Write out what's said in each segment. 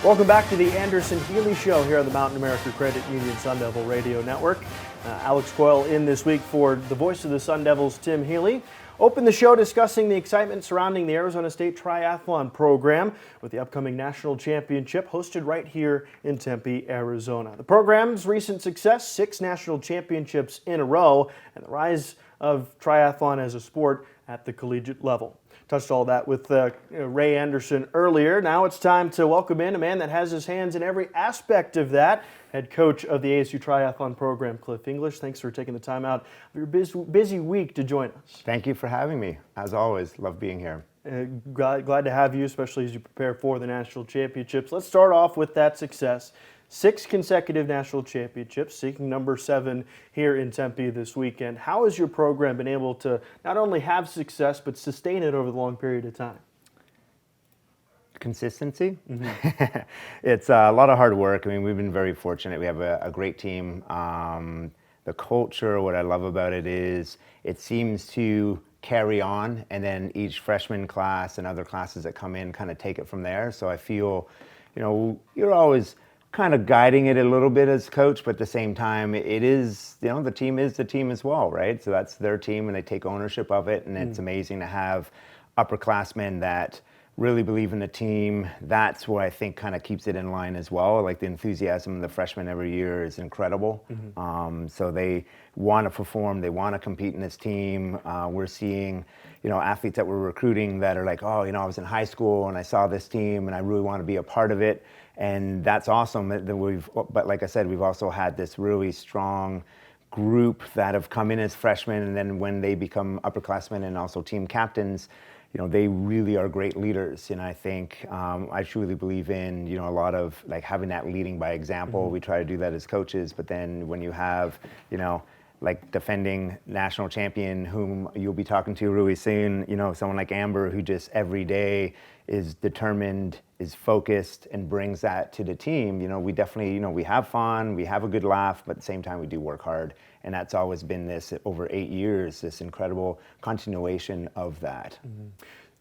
Welcome back to the Anderson Healey Show here on the Mountain America Credit Union Sun Devil Radio Network. Alex Coyle in this week for the voice of the Sun Devils, Tim Healey. Opened the show discussing the excitement surrounding the Arizona State Triathlon program with the upcoming national championship hosted right here in Tempe, Arizona. The program's recent success, 6 national championships in a row, and the rise of triathlon as a sport at the collegiate level. Touched all that with Ray Anderson earlier. Now it's time to welcome in a man that has his hands in every aspect of that. Head coach of the ASU Triathlon program, Cliff English. Thanks for taking the time out of your busy week to join us. Thank you for having me. As always, love being here. Glad to have you, especially as you prepare for the national championships. Let's start off with that success. 6 consecutive national championships, seeking number 7 here in Tempe this weekend. How has your program been able to not only have success, but sustain it over the long period of time? Consistency. Mm-hmm. It's a lot of hard work. I mean, we've been very fortunate. We have a great team. The culture, what I love about it is it seems to carry on, and then each freshman class and other classes that come in kind of take it from there. So I feel, you're always kind of guiding it a little bit as coach, but at the same time, it is, the team is the team as well, right? So that's their team, and they take ownership of it, and it's amazing to have upperclassmen that really believe in the team. That's what I think kind of keeps it in line as well. Like the enthusiasm of the freshmen every year is incredible. Mm-hmm. So they want to perform, they want to compete in this team. We're seeing, athletes that we're recruiting that are like, I was in high school and I saw this team and I really want to be a part of it. And that's awesome. But like I said, we've also had this really strong group that have come in as freshmen, and then when they become upperclassmen and also team captains, they really are great leaders. And I think I truly believe in, a lot of like having that leading by example. Mm-hmm. We try to do that as coaches, but then when you have, like defending national champion whom you'll be talking to really soon, someone like Amber who just every day is determined, is focused, and brings that to the team. We definitely, we have fun, we have a good laugh, but at the same time we do work hard. And that's always been this, over 8 years, this incredible continuation of that. Mm-hmm.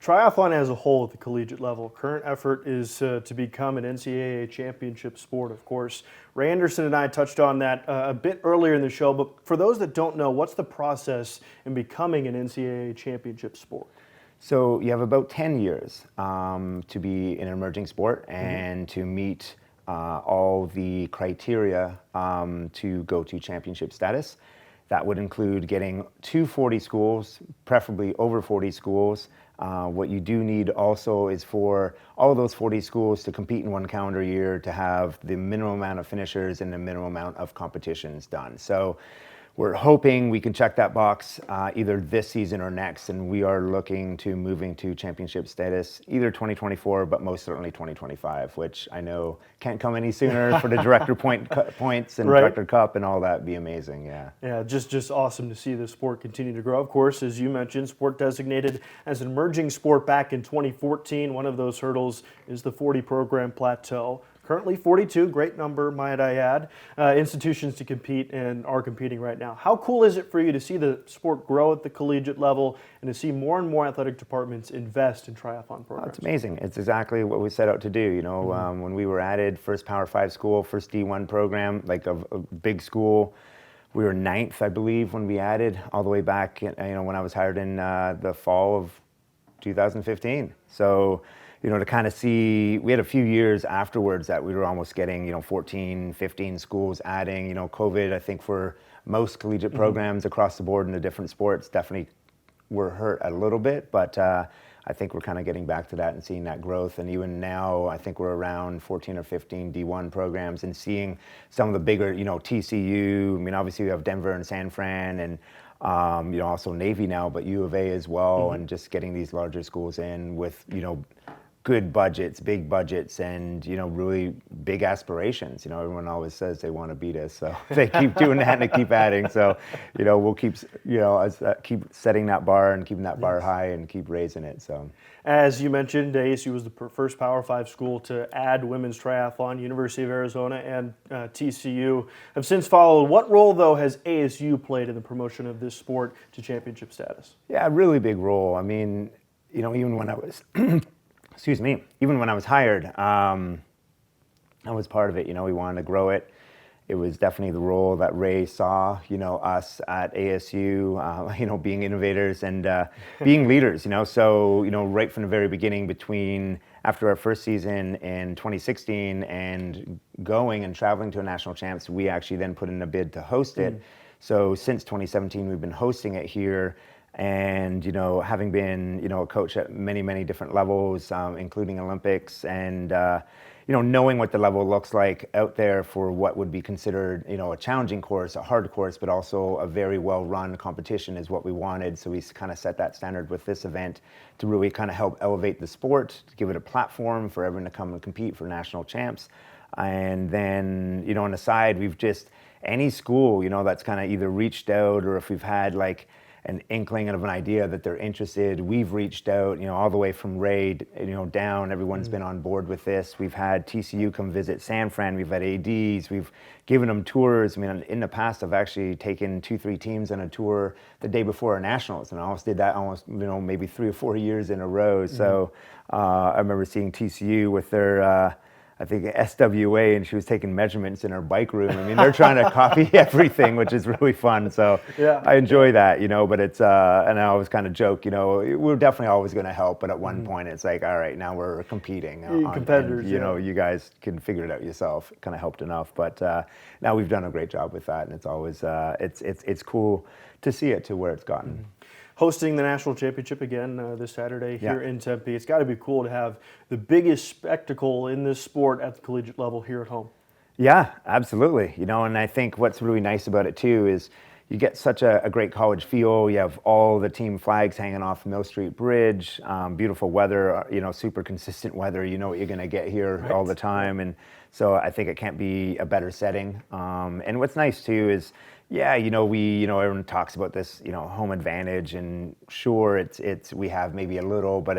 Triathlon as a whole at the collegiate level, current effort is to become an NCAA championship sport, of course. Ray Anderson and I touched on that a bit earlier in the show, but for those that don't know, what's the process in becoming an NCAA championship sport? So you have about 10 years to be an emerging sport and to meet all the criteria to go to championship status. That would include getting to 40 schools, preferably over 40 schools. What you do need also is for all of those 40 schools to compete in one calendar year to have the minimum amount of finishers and the minimum amount of competitions done. So we're hoping we can check that box either this season or next, and we are looking to moving to championship status either 2024, but most certainly 2025, which I know can't come any sooner for the director points and right. Director Cup and all that. Be amazing, yeah. Yeah, just awesome to see the sport continue to grow. Of course, as you mentioned, sport designated as an emerging sport back in 2014. One of those hurdles is the 40 program plateau. Currently 42, great number, might I add, institutions to compete and are competing right now. How cool is it for you to see the sport grow at the collegiate level and to see more and more athletic departments invest in triathlon programs? It's amazing. It's exactly what we set out to do. When we were added, first Power 5 school, first D1 program, like a big school. We were 9th, I believe, when we added, all the way back, when I was hired in the fall of 2015. So, to kind of see, we had a few years afterwards that we were almost getting, 14, 15 schools adding, COVID, I think for most collegiate programs across the board in the different sports definitely were hurt a little bit, but I think we're kind of getting back to that and seeing that growth. And even now, I think we're around 14 or 15 D1 programs and seeing some of the bigger, TCU, I mean, obviously we have Denver and San Fran and also Navy now, but U of A as well, and just getting these larger schools in with, good budgets, big budgets, and really big aspirations. Everyone always says they want to beat us, so they keep doing that and they keep adding. So, we'll keep keep setting that bar and keeping that bar high and keep raising it. So, as you mentioned, ASU was the first Power 5 school to add women's triathlon. University of Arizona and TCU have since followed. What role, though, has ASU played in the promotion of this sport to championship status? Yeah, a really big role. I mean, even when I was even when I was hired, that was part of it. We wanted to grow it. It was definitely the role that Ray saw, us at ASU, being innovators and being leaders, So, right from the very beginning after our first season in 2016 and going and traveling to a national champs, we actually then put in a bid to host it. So since 2017, we've been hosting it here. And, having been, a coach at many, many different levels, including Olympics and, knowing what the level looks like out there for what would be considered, a challenging course, a hard course, but also a very well-run competition is what we wanted. So we kind of set that standard with this event to really kind of help elevate the sport, to give it a platform for everyone to come and compete for national champs. And then, on the side, we've just, any school, that's kind of either reached out or if we've had like an inkling of an idea that they're interested, we've reached out, all the way from Ray, down. Everyone's been on board with this. We've had TCU come visit San Fran. We've had ADs. We've given them tours. I mean, in the past, I've actually taken 2-3 teams on a tour the day before our nationals, and I almost did that maybe 3 or 4 years in a row. So I remember seeing TCU with their I think SWA, and she was taking measurements in her bike room. I mean, they're trying to copy everything, which is really fun. So yeah. I enjoy that, but it's, and I always kind of joke, we're definitely always going to help, but at one point it's like, all right, now we're competing. Competitors, and, you guys can figure it out yourself. It kind of helped enough, but now we've done a great job with that, and it's always, it's cool to see it to where it's gotten. Hosting the national championship again this Saturday here in Tempe. It's got to be cool to have the biggest spectacle in this sport at the collegiate level here at home. Yeah, absolutely. And I think what's really nice about it too is you get such a great college feel. You have all the team flags hanging off Mill Street Bridge, beautiful weather, super consistent weather. You know what you're going to get here all the time. And so I think it can't be a better setting. And what's nice too is, everyone talks about this, home advantage, and sure, we have maybe a little, but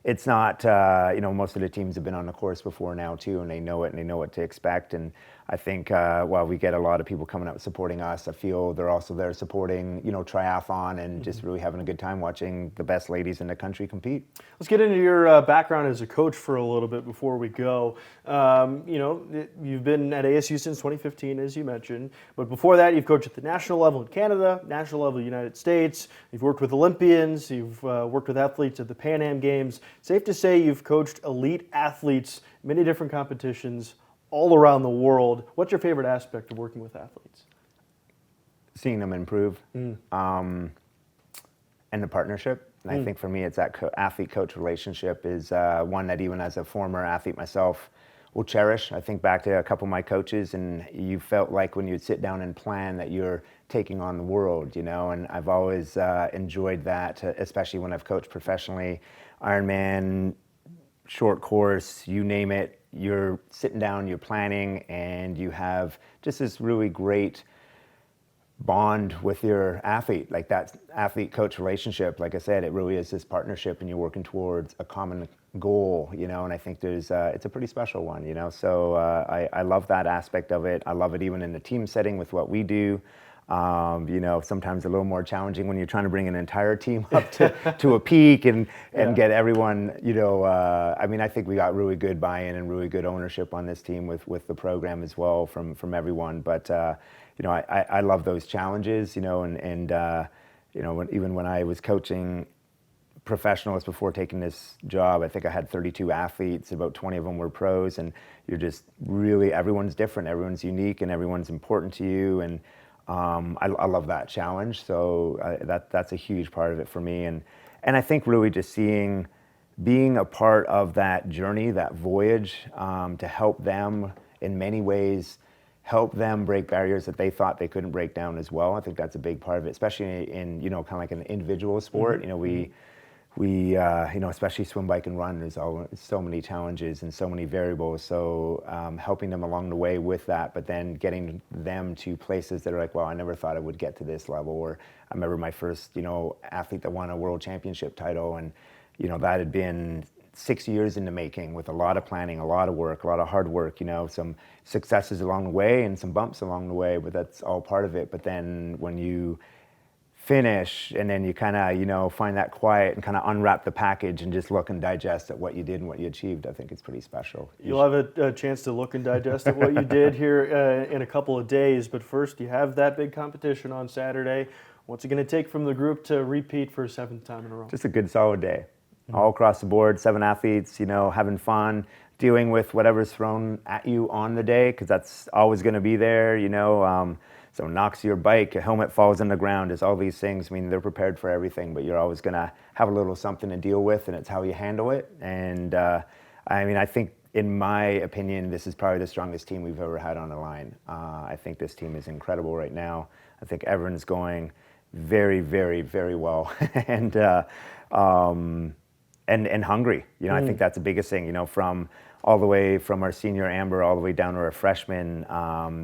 it's not, most of the teams have been on the course before now too, and they know it and they know what to expect. And I think while we get a lot of people coming out supporting us, I feel they're also there supporting, triathlon and just really having a good time watching the best ladies in the country compete. Let's get into your background as a coach for a little bit before we go. You've been at ASU since 2015, as you mentioned, but before that, you've coached at the national level in Canada, national level in the United States. You've worked with Olympians. You've worked with athletes at the Pan Am Games. Safe to say you've coached elite athletes, many different competitions, all around the world. What's your favorite aspect of working with athletes? Seeing them improve, and the partnership. And I think for me, it's that athlete-coach relationship is one that even as a former athlete myself will cherish. I think back to a couple of my coaches, and you felt like when you'd sit down and plan that you're taking on the world, and I've always enjoyed that, especially when I've coached professionally. Ironman, short course, you name it, you're sitting down, you're planning, and you have just this really great bond with your athlete, like that athlete-coach relationship. Like I said, it really is this partnership, and you're working towards a common goal, and I think it's a pretty special one, So I love that aspect of it. I love it even in the team setting with what we do. Sometimes a little more challenging when you're trying to bring an entire team up to a peak and get everyone, I think we got really good buy-in and really good ownership on this team with the program as well from everyone. But, I love those challenges, even when I was coaching professionals before taking this job, I think I had 32 athletes, about 20 of them were pros, and you're just really, everyone's different, everyone's unique, and everyone's important to you. And I love that challenge, so that's a huge part of it for me, and I think really just being a part of that journey, that voyage, to help them in many ways, help them break barriers that they thought they couldn't break down as well. I think that's a big part of it, especially in kind of like an individual sport. We especially swim, bike, and run, there's so many challenges and so many variables. So helping them along the way with that, but then getting them to places that are like, wow, I never thought I would get to this level. Or I remember my first, athlete that won a world championship title, and that had been 6 years in the making with a lot of planning, a lot of work, a lot of hard work. Some successes along the way and some bumps along the way, but that's all part of it. But then when you finish, and then you kind of, find that quiet and kind of unwrap the package and just look and digest at what you did and what you achieved. I think it's pretty special. You'll have a chance to look and digest at what you did here in a couple of days, but first you have that big competition on Saturday. What's it going to take from the group to repeat for a 7th time in a row? Just a good solid day. All across the board, 7 athletes, having fun, dealing with whatever's thrown at you on the day, because that's always going to be there, So knocks your bike, a helmet falls on the ground, it's all these things. I mean, they're prepared for everything, but you're always going to have a little something to deal with, and it's how you handle it. And I think, in my opinion, this is probably the strongest team we've ever had on the line. I think this team is incredible right now. I think everyone's going very, very, very well, and hungry. I think that's the biggest thing. From all the way from our senior Amber all the way down to our freshmen,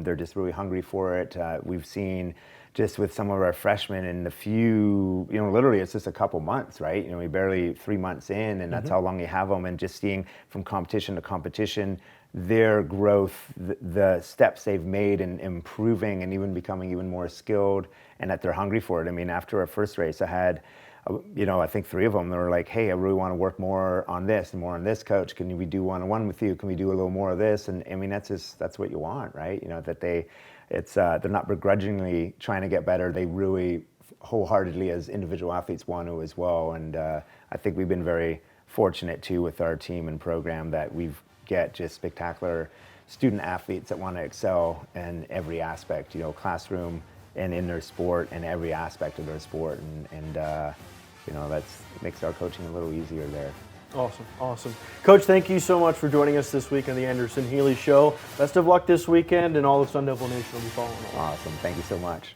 they're just really hungry for it. We've seen just with some of our freshmen in the few, literally it's just a couple months, right? We barely 3 months in, and that's how long you have them. And just seeing from competition to competition, their growth, the steps they've made in improving and even becoming even more skilled, and that they're hungry for it. I mean, after our first race, I had, I think 3 of them, they were like, hey, I really want to work more on this and more on this, coach. Can we do one-on-one with you? Can we do a little more of this? And I mean, that's what you want, right? That they're not begrudgingly trying to get better. They really wholeheartedly as individual athletes want to as well. And I think we've been very fortunate too with our team and program that we've get just spectacular student athletes that want to excel in every aspect, classroom and in their sport and every aspect of their sport. And that makes our coaching a little easier there. Awesome. Coach, thank you so much for joining us this week on the Anderson Healey Show. Best of luck this weekend, and all of Sun Devil Nation will be following along. Awesome. Thank you so much.